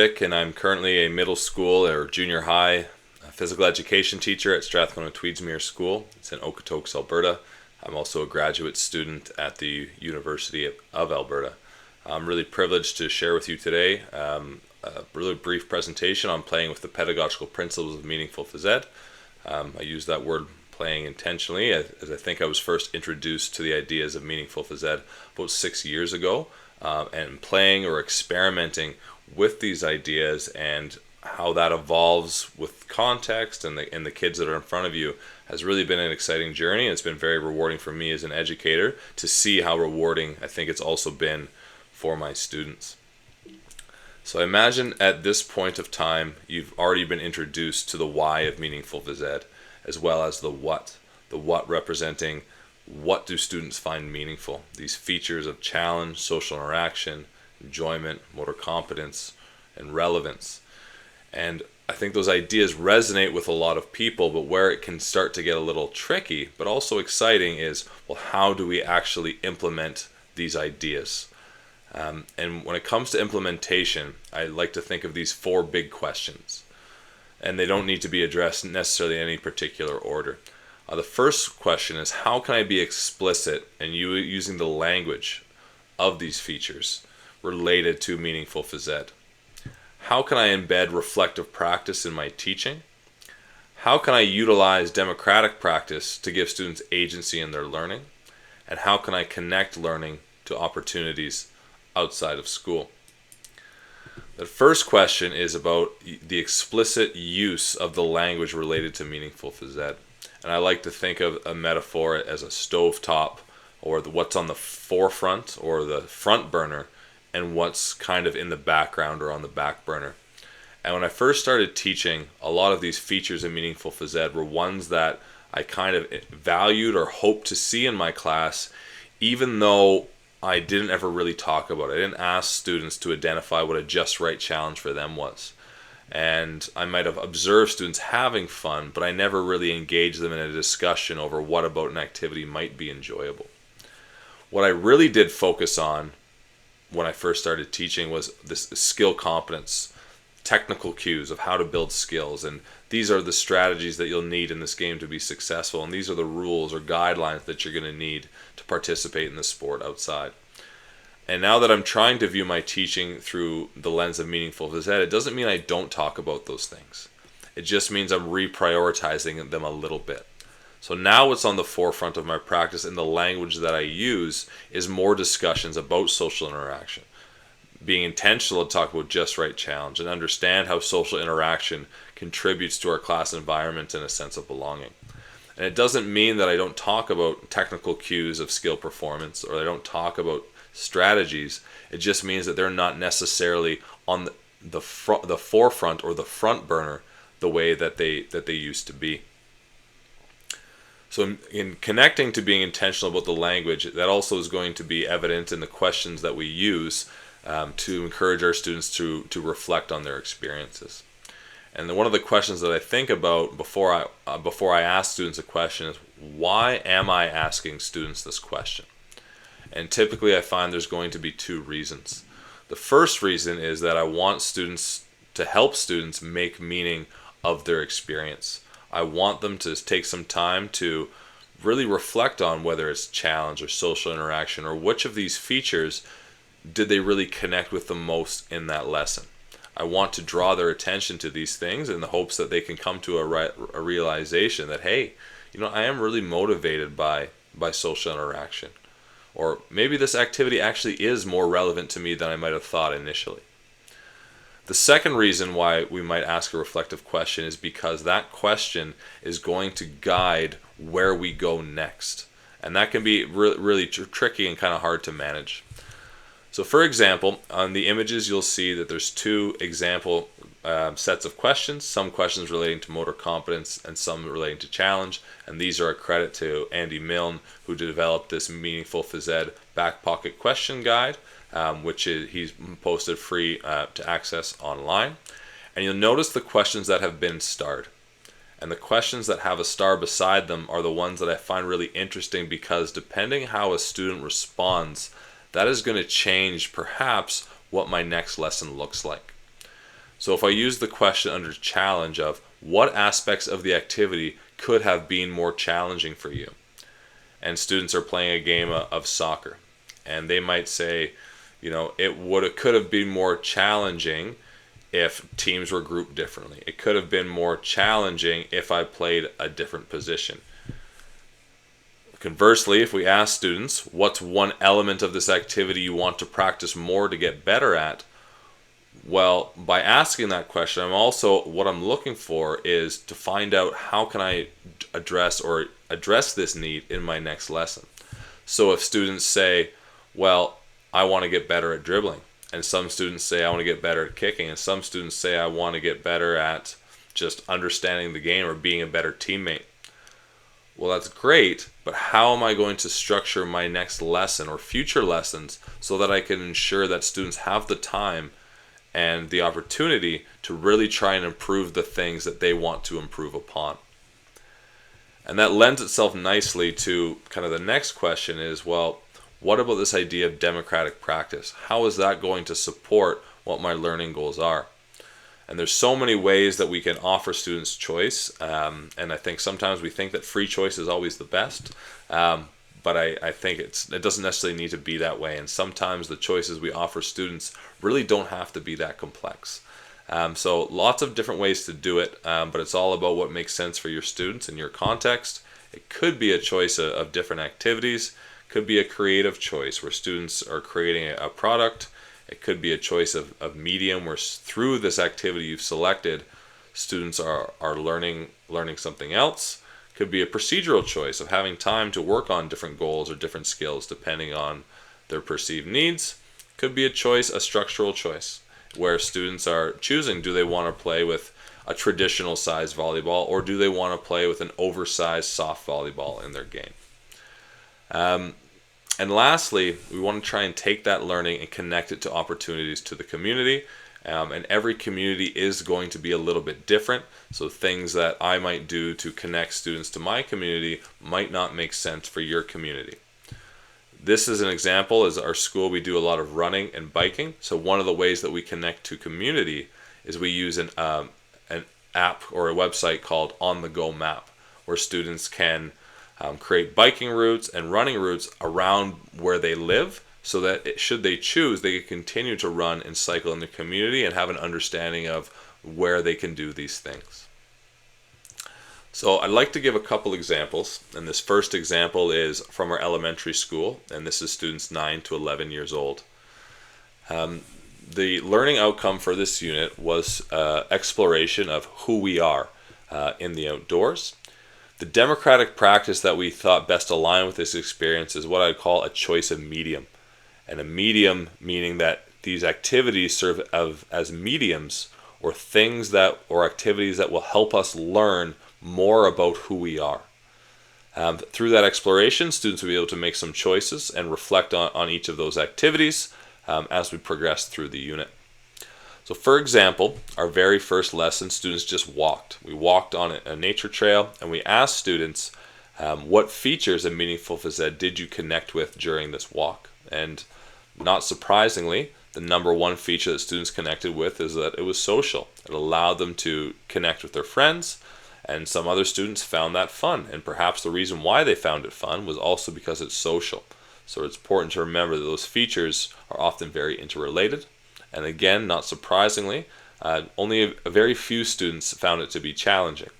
Rick, and I'm currently a middle school or junior high physical education teacher at Strathcona Tweedsmuir School. It's in Okotoks, Alberta. I'm also a graduate student at the University of Alberta. I'm really privileged to share with you today a really brief presentation on playing with the pedagogical principles of meaningful phys ed. I use that word playing intentionally as I think I was first introduced to the ideas of meaningful phys ed about 6 years ago, and playing or experimenting with these ideas and how that evolves with context and the kids that are in front of you has really been an exciting journey. It's been very rewarding for me as an educator to see how rewarding I think it's also been for my students. So I imagine at this point of time you've already been introduced to the why of meaningful phys ed, as well as the what. The what representing what do students find meaningful, these features of challenge, social interaction, enjoyment, motor competence, and relevance. And I think those ideas resonate with a lot of people, but where it can start to get a little tricky, but also exciting, is, well, how do we actually implement these ideas? And when it comes to implementation, I like to think of these 4 big questions, and they don't need to be addressed necessarily in any particular order. The first question is, how can I be explicit in using the language of these features related to meaningful phys ed? How can I embed reflective practice in my teaching? How can I utilize democratic practice to give students agency in their learning? And how can I connect learning to opportunities outside of school? The first question is about the explicit use of the language related to meaningful phys ed. And I like to think of a metaphor as a stovetop, or what's on the forefront or the front burner, and what's kind of in the background or on the back burner. And when I first started teaching, a lot of these features in meaningful phys ed were ones that I kind of valued or hoped to see in my class, even though I didn't ever really talk about it. I didn't ask students to identify what a just right challenge for them was. And I might have observed students having fun, but I never really engaged them in a discussion over what about an activity might be enjoyable. What I really did focus on when I first started teaching was this skill competence, technical cues of how to build skills, and these are the strategies that you'll need in this game to be successful, and these are the rules or guidelines that you're going to need to participate in the sport outside. And now that I'm trying to view my teaching through the lens of meaningful phys ed, it doesn't mean I don't talk about those things. It just means I'm reprioritizing them a little bit. So now what's on the forefront of my practice and the language that I use is more discussions about social interaction. Being intentional to talk about just right challenge and understand how social interaction contributes to our class environment and a sense of belonging. And it doesn't mean that I don't talk about technical cues of skill performance or I don't talk about strategies. It just means that they're not necessarily on the forefront or the front burner the way that they used to be. So in connecting to being intentional about the language, that also is going to be evident in the questions that we use to encourage our students to reflect on their experiences. And then one of the questions that I think about before I ask students a question is, why am I asking students this question? And typically I find there's going to be 2 reasons. The first reason is that I want students to help students make meaning of their experience. I want them to take some time to really reflect on whether it's challenge or social interaction or which of these features did they really connect with the most in that lesson. I want to draw their attention to these things in the hopes that they can come to a realization that, hey, I am really motivated by social interaction. Or maybe this activity actually is more relevant to me than I might have thought initially. The second reason why we might ask a reflective question is because that question is going to guide where we go next. And that can be really tricky and kind of hard to manage. So for example, on the images you'll see that there's 2 example sets of questions, some questions relating to motor competence and some relating to challenge, and these are a credit to Andy Milne, who developed this meaningful phys ed back pocket question guide, which he's posted free to access online. And you'll notice the questions that have been starred. And the questions that have a star beside them are the ones that I find really interesting, because depending how a student responds, that is going to change perhaps what my next lesson looks like. So if I use the question under challenge of what aspects of the activity could have been more challenging for you, and students are playing a game of soccer, and they might say, it could have been more challenging if teams were grouped differently. It could have been more challenging if I played a different position. Conversely, if we ask students, what's one element of this activity you want to practice more to get better at? Well, by asking that question, what I'm looking for is to find out how can I address this need in my next lesson. So if students say, well, I want to get better at dribbling, and some students say I want to get better at kicking, and some students say I want to get better at just understanding the game or being a better teammate. Well, that's great, but how am I going to structure my next lesson or future lessons so that I can ensure that students have the time and the opportunity to really try and improve the things that they want to improve upon? And that lends itself nicely to kind of the next question is, well, what about this idea of democratic practice? How is that going to support what my learning goals are? And there's so many ways that we can offer students choice, and I think sometimes we think that free choice is always the best, but I think it doesn't necessarily need to be that way, and sometimes the choices we offer students really don't have to be that complex. So lots of different ways to do it, but it's all about what makes sense for your students in your context. It could be a choice of different activities, could be a creative choice where students are creating a product. It could be a choice of medium where through this activity you've selected, students are learning something else. Could be a procedural choice of having time to work on different goals or different skills depending on their perceived needs. Could be a structural choice where students are choosing, do they want to play with a traditional size volleyball or do they want to play with an oversized soft volleyball in their game? And lastly, we want to try and take that learning and connect it to opportunities to the community. And every community is going to be a little bit different. So things that I might do to connect students to my community might not make sense for your community. This is an example. As our school, we do a lot of running and biking. So one of the ways that we connect to community is we use an app or a website called On the Go Map, where students can create biking routes and running routes around where they live so that should they choose, they can continue to run and cycle in the community and have an understanding of where they can do these things. So I'd like to give a couple examples, and this first example is from our elementary school, and this is students 9 to 11 years old. The learning outcome for this unit was exploration of who we are in the outdoors. The democratic practice that we thought best aligned with this experience is what I'd call a choice of medium. And a medium meaning that these activities serve as mediums or activities that will help us learn more about who we are. Through that exploration, students will be able to make some choices and reflect on each of those activities as we progress through the unit. So for example, our very first lesson, students just walked. We walked on a nature trail and we asked students what features of meaningful phys ed did you connect with during this walk? And not surprisingly, the number one feature that students connected with is that it was social. It allowed them to connect with their friends, and some other students found that fun. And perhaps the reason why they found it fun was also because it's social. So it's important to remember that those features are often very interrelated. And again, not surprisingly, only a very few students found it to be challenging.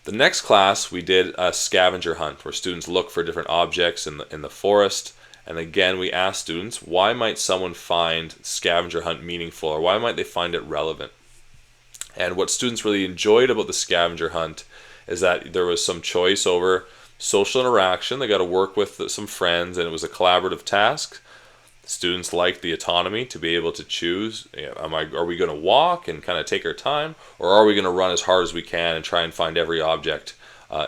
The next class, we did a scavenger hunt where students look for different objects in the forest. And again, we asked students, why might someone find scavenger hunt meaningful, or why might they find it relevant? And what students really enjoyed about the scavenger hunt is that there was some choice over social interaction. They got to work with some friends, and it was a collaborative task. Students liked the autonomy to be able to choose, are we going to walk and kind of take our time, or are we going to run as hard as we can and try and find every object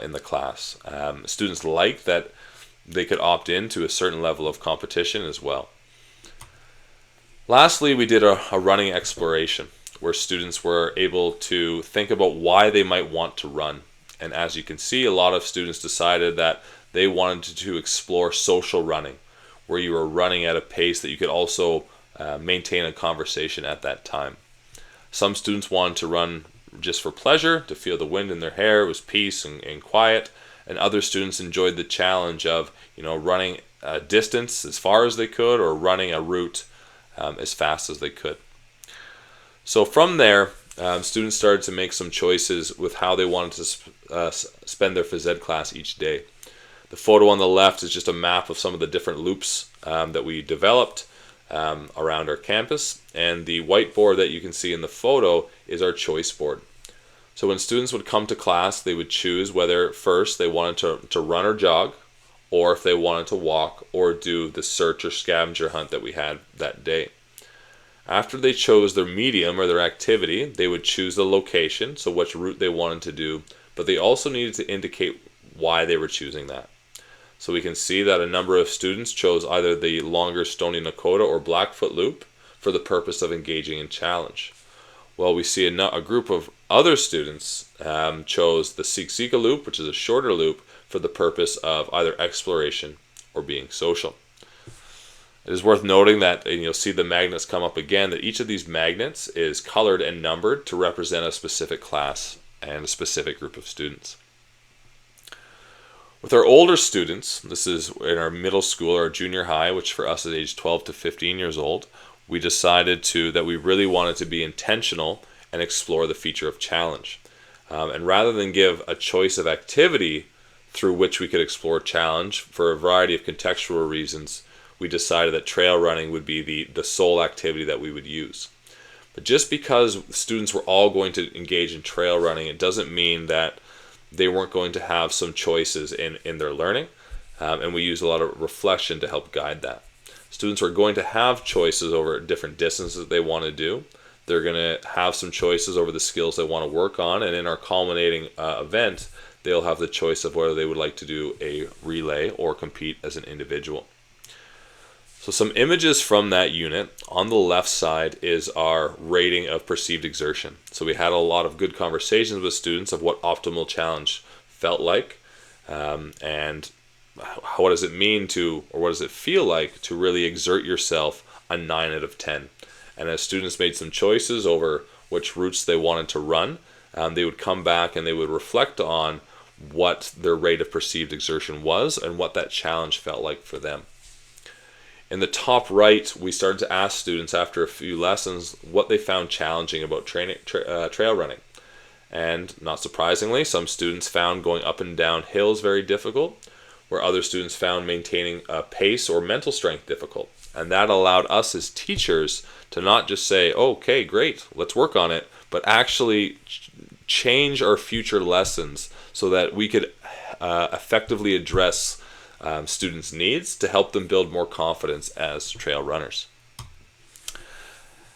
in the class? Students liked that they could opt into a certain level of competition as well. Lastly, we did a running exploration where students were able to think about why they might want to run. And as you can see, a lot of students decided that they wanted to explore social running, where you were running at a pace that you could also maintain a conversation at that time. Some students wanted to run just for pleasure, to feel the wind in their hair. It was peace and quiet. And other students enjoyed the challenge of, running a distance as far as they could, or running a route as fast as they could. So from there, students started to make some choices with how they wanted to spend their phys ed class each day. The photo on the left is just a map of some of the different loops that we developed around our campus, and the whiteboard that you can see in the photo is our choice board. So when students would come to class, they would choose whether first they wanted to run or jog, or if they wanted to walk or do the search or scavenger hunt that we had that day. After they chose their medium or their activity, they would choose the location, so which route they wanted to do, but they also needed to indicate why they were choosing that. So we can see that a number of students chose either the longer Stony Nakota or Blackfoot loop for the purpose of engaging in challenge. Well, we see a group of other students chose the Siksika loop, which is a shorter loop, for the purpose of either exploration or being social. It is worth noting that, and you'll see the magnets come up again, that each of these magnets is colored and numbered to represent a specific class and a specific group of students. With our older students, this is in our middle school or junior high, which for us is age 12 to 15 years old, we decided that we really wanted to be intentional and explore the feature of challenge. And rather than give a choice of activity through which we could explore challenge for a variety of contextual reasons, we decided that trail running would be the sole activity that we would use. But just because students were all going to engage in trail running, it doesn't mean that they weren't going to have some choices in their learning, and we use a lot of reflection to help guide that. Students are going to have choices over different distances that they want to do. They're going to have some choices over the skills they want to work on, and in our culminating event, they'll have the choice of whether they would like to do a relay or compete as an individual. So some images from that unit. On the left side is our rating of perceived exertion. So we had a lot of good conversations with students of what optimal challenge felt like, and what does it mean to, or what does it feel like to really exert yourself a 9 out of 10. And as students made some choices over which routes they wanted to run, they would come back and they would reflect on what their rate of perceived exertion was and what that challenge felt like for them. In the top right, we started to ask students after a few lessons what they found challenging about trail running. And not surprisingly, some students found going up and down hills very difficult, where other students found maintaining a pace or mental strength difficult. And that allowed us as teachers to not just say, okay, great, let's work on it, but actually change our future lessons so that we could effectively address students' needs to help them build more confidence as trail runners.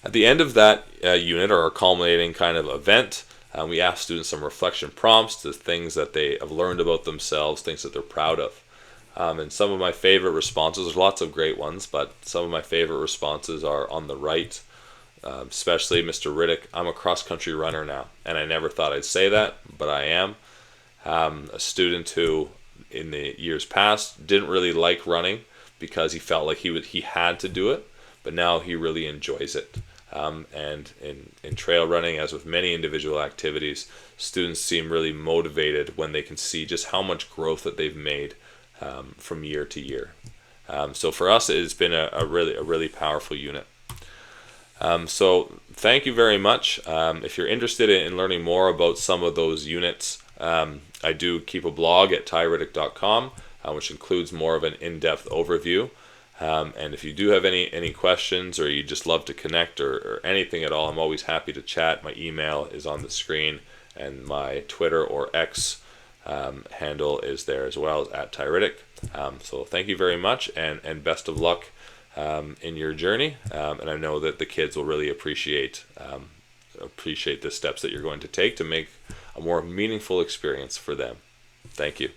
At the end of that unit, or our culminating kind of event, we asked students some reflection prompts to things that they have learned about themselves, things that they're proud of. And some of my favorite responses, there's lots of great ones, but some of my favorite responses are on the right, especially Mr. Riddick. I'm a cross-country runner now, and I never thought I'd say that, but I am. A student who, in the years past, didn't really like running because he felt like he had to do it, but now he really enjoys it. And in trail running, as with many individual activities, students seem really motivated when they can see just how much growth that they've made from year to year. So for us, it's been a really powerful unit. So thank you very much. If you're interested in learning more about some of those units, I do keep a blog at tyriddick.com, which includes more of an in-depth overview. And if you do have any questions, or you just love to connect, or anything at all, I'm always happy to chat. My email is on the screen, and my Twitter or X handle is there as well, at tyriddick. So thank you very much, and best of luck in your journey. And I know that the kids will really appreciate the steps that you're going to take to make a more meaningful experience for them. Thank you.